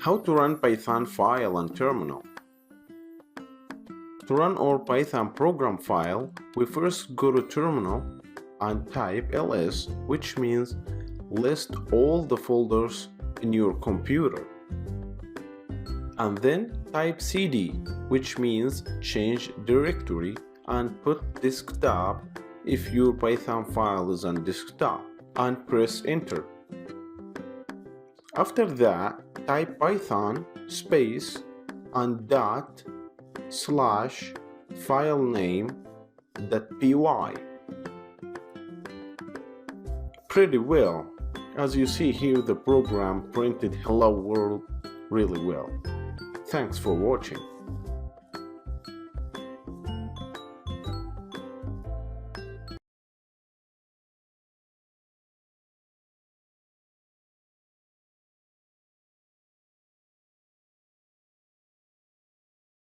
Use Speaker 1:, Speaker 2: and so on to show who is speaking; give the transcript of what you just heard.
Speaker 1: How to run Python file on terminal. To run our Python program file, we first go to terminal and type ls, which means list all the folders in your computer. And then type cd, which means change directory, and put desktop if your Python file is on desktop, and press enter. After that, type python space and dot slash filename.py. Pretty well. As you see here, the program printed hello world really well. Thanks for watching.